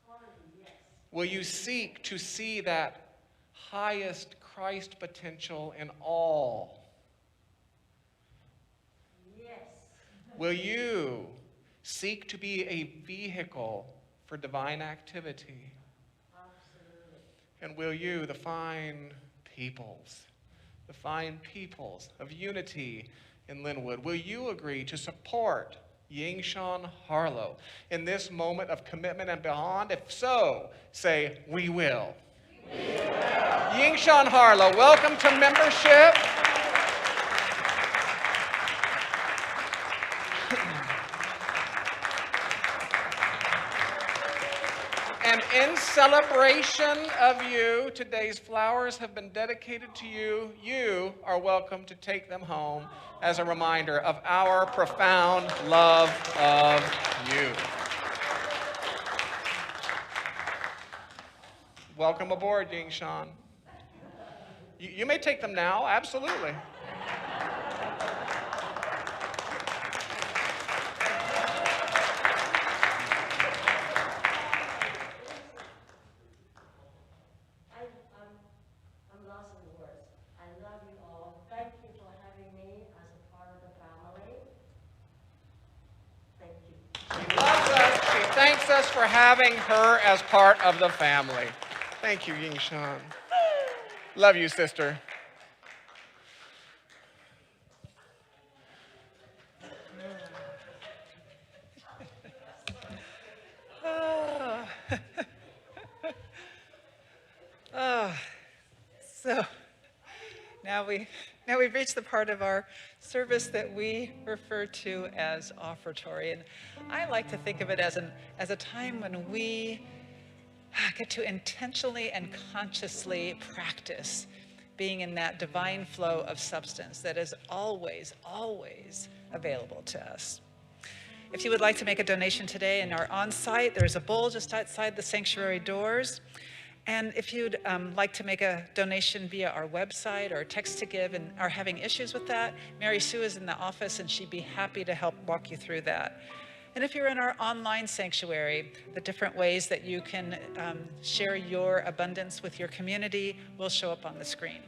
Yes. Will you seek to see that highest Christ potential in all? Yes. Will you seek to be a vehicle for divine activity? Absolutely. And will you, the fine peoples of unity in Lynnwood, will you agree to support Ying Shan Harlow in this moment of commitment and beyond? If so, say, we will. We will. Ying Shan Harlow, welcome to membership. And in celebration of you, today's flowers have been dedicated to you. You are welcome to take them home as a reminder of our profound love of you. Welcome aboard, Ying Shan. You may take them now, absolutely. I'm lost in words. I love you all. Thank you for having me as a part of the family. Thank you. She loves us. She thanks us for having her as part of the family. Thank you, Ying Shan. Love you, sister. So now we've reached the part of our service that we refer to as Offertory, and I like to think of it as a time when we get to intentionally and consciously practice being in that divine flow of substance that is always, always available to us. If you would like to make a donation today and are on site, there's a bowl just outside the sanctuary doors. And if you'd like to make a donation via our website or text to give and are having issues with that, Mary Sue is in the office and she'd be happy to help walk you through that. And if you're in our online sanctuary, the different ways that you can share your abundance with your community will show up on the screen.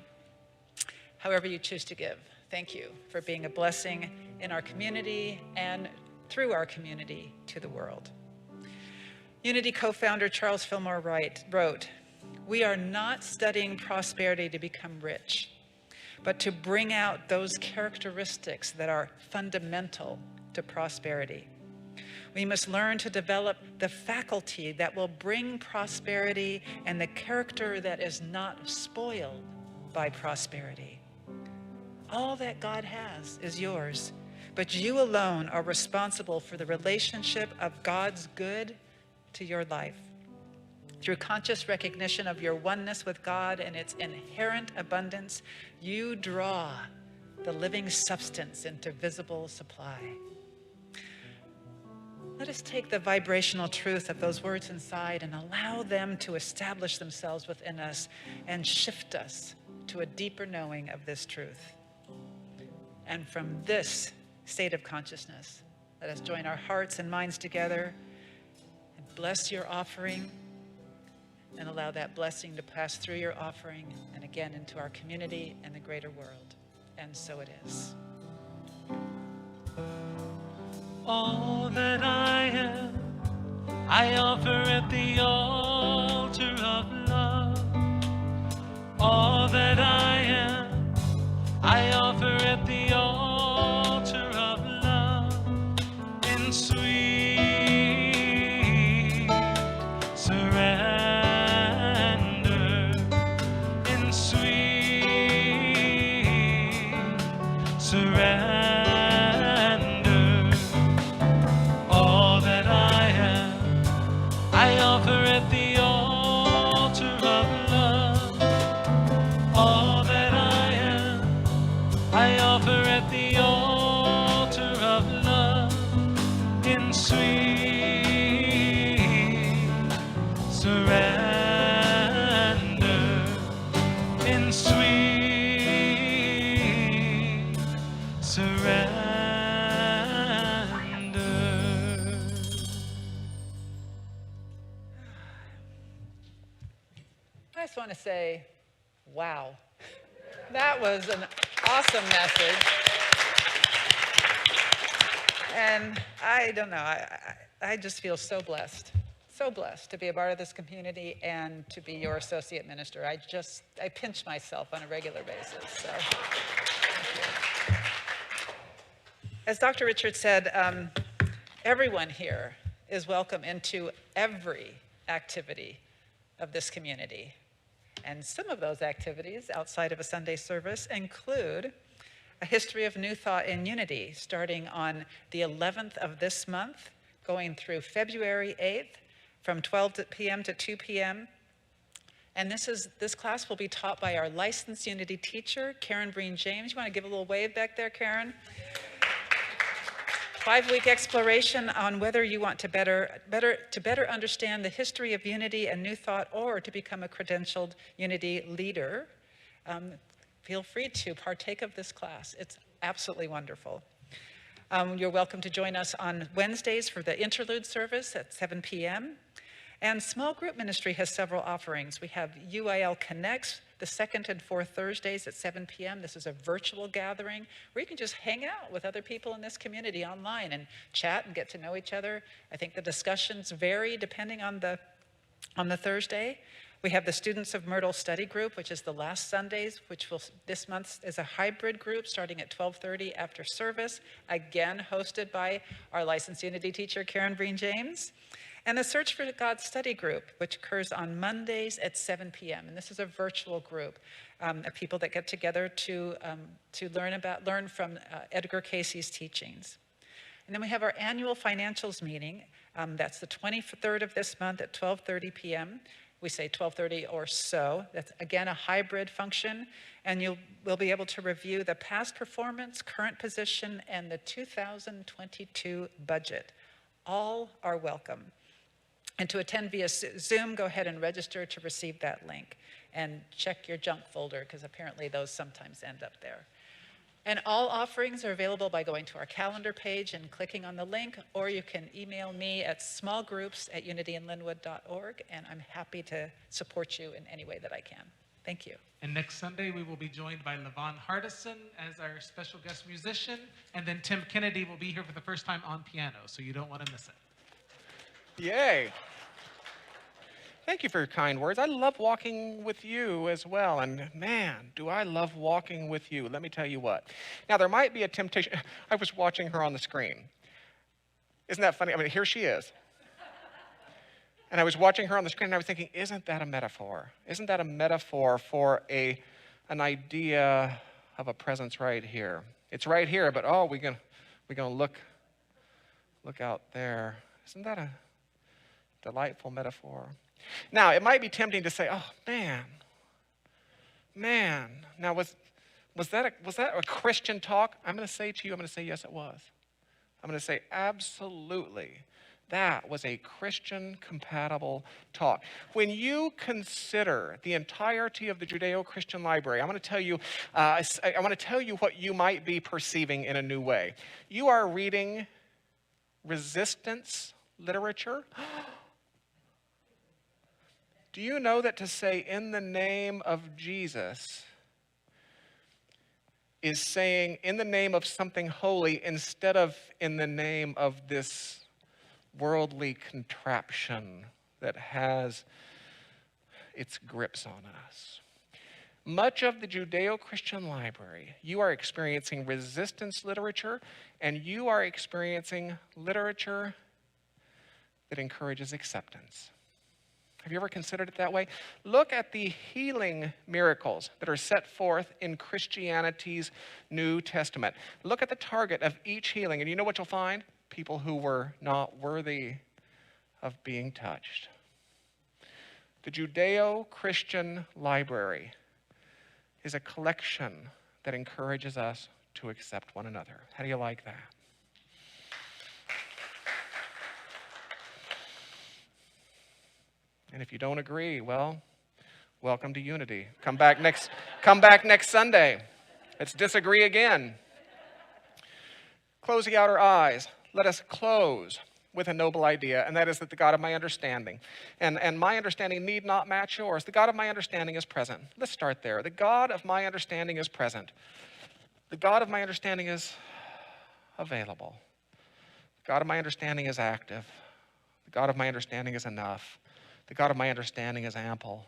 However you choose to give, thank you for being a blessing in our community and through our community to the world. Unity co-founder Charles Fillmore wrote, "We are not studying prosperity to become rich, but to bring out those characteristics that are fundamental to prosperity. We must learn to develop the faculty that will bring prosperity and the character that is not spoiled by prosperity. All that God has is yours, but you alone are responsible for the relationship of God's good to your life. Through conscious recognition of your oneness with God and its inherent abundance, you draw the living substance into visible supply. Let us take the vibrational truth of those words inside and allow them to establish themselves within us and shift us to a deeper knowing of this truth. And from this state of consciousness, let us join our hearts and minds together and bless your offering and allow that blessing to pass through your offering and again into our community and the greater world. And so it is. All that I am, I offer at the altar of love. All that I am, I offer at the altar of love. In sweet surrender, in sweet surrender. I offer at the altar of love. All that I am, I offer at the altar of love. In sweet surrender, in sweet surrender. I just want to say, wow, that was an awesome message. And I don't know, I just feel so blessed to be a part of this community and to be your associate minister. I pinch myself on a regular basis. So, as Dr. Richard said, everyone here is welcome into every activity of this community. And some of those activities outside of a Sunday service include a history of New Thought in Unity, starting on the 11th of this month, going through February 8th from 12 p.m. to 2 p.m. And this class will be taught by our licensed Unity teacher, Karen Breen James. You want to give a little wave back there, Karen? 5-week exploration on whether you want to better understand the history of Unity and New Thought, or to become a credentialed Unity leader. Feel free to partake of this class. It's absolutely wonderful. You're welcome to join us on Wednesdays for the Interlude Service at 7 p.m. And small group ministry has several offerings. We have UIL Connects the second and fourth Thursdays at 7 p.m. This is a virtual gathering where you can just hang out with other people in this community online and chat and get to know each other. I think the discussions vary depending on the Thursday. We have the Students of Myrtle Study Group, which is the last Sundays, this month is a hybrid group starting at 12:30 after service, again hosted by our licensed Unity teacher, Karen Breen James. And the Search for God Study Group, which occurs on Mondays at 7 p.m. And this is a virtual group of people that get together to learn from Edgar Casey's teachings. And then we have our annual financials meeting. That's the 23rd of this month at 12:30 p.m. We say 12:30 or so. That's, again, a hybrid function. And we'll be able to review the past performance, current position, and the 2022 budget. All are welcome. And to attend via Zoom, go ahead and register to receive that link. And check your junk folder, because apparently those sometimes end up there. And all offerings are available by going to our calendar page and clicking on the link, or you can email me at smallgroups@unityinlynnwood.org, and I'm happy to support you in any way that I can. Thank you. And next Sunday, we will be joined by Levon Hardison as our special guest musician, and then Tim Kennedy will be here for the first time on piano, so you don't want to miss it. Yay. Thank you for your kind words. I love walking with you as well. And man, do I love walking with you. Let me tell you what. Now, there might be a temptation. I was watching her on the screen. Isn't that funny? I mean, here she is. And I was watching her on the screen and I was thinking, isn't that a metaphor? Isn't that a metaphor for an idea of a presence right here? It's right here, but oh, we're gonna look out there. Isn't that a delightful metaphor? Now, it might be tempting to say, oh, man. Now, was that a Christian talk? I'm going to say to you, I'm going to say, yes, it was. I'm going to say, absolutely. That was a Christian-compatible talk. When you consider the entirety of the Judeo-Christian library, I want to tell you what you might be perceiving in a new way. You are reading resistance literature. Do you know that to say in the name of Jesus is saying in the name of something holy instead of in the name of this worldly contraption that has its grips on us? Much of the Judeo-Christian library, you are experiencing resistance literature, and you are experiencing literature that encourages acceptance. Have you ever considered it that way? Look at the healing miracles that are set forth in Christianity's New Testament. Look at the target of each healing, and you know what you'll find? People who were not worthy of being touched. The Judeo-Christian library is a collection that encourages us to accept one another. How do you like that? And if you don't agree, well, welcome to Unity. Come back next Sunday. Let's disagree again. Closing out our eyes, let us close with a noble idea, and that is that the God of my understanding, and my understanding need not match yours. The God of my understanding is present. Let's start there. The God of my understanding is present. The God of my understanding is available. The God of my understanding is active. The God of my understanding is enough. The God of my understanding is ample.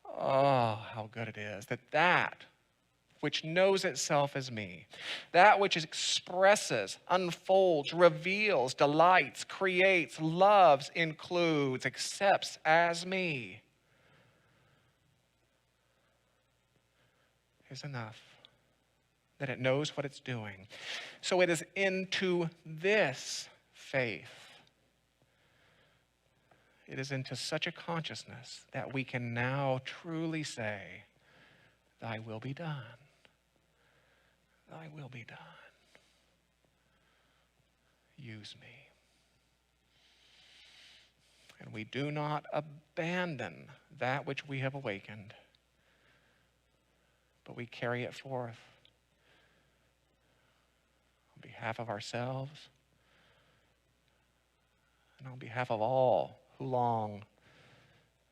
Oh, how good it is that which knows itself as me, that which expresses, unfolds, reveals, delights, creates, loves, includes, accepts as me, is enough. That it knows what it's doing. So it is into this faith, it is into such a consciousness that we can now truly say, thy will be done. Thy will be done. Use me. And we do not abandon that which we have awakened, but we carry it forth on behalf of ourselves and on behalf of all who long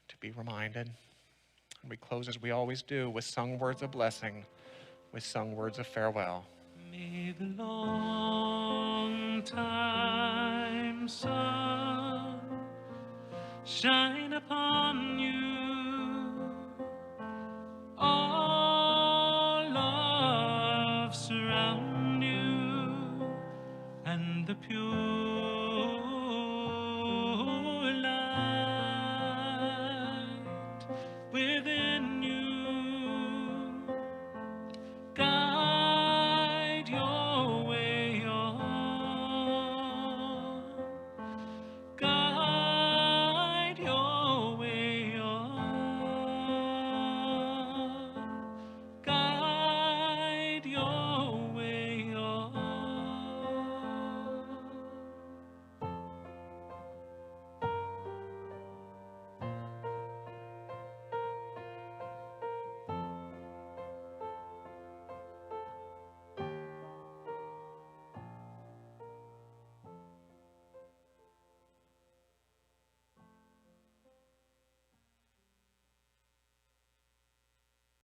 to be reminded. And we close as we always do with sung words of blessing, with sung words of farewell. May the long time sun shine upon you, all love surround you, and the pure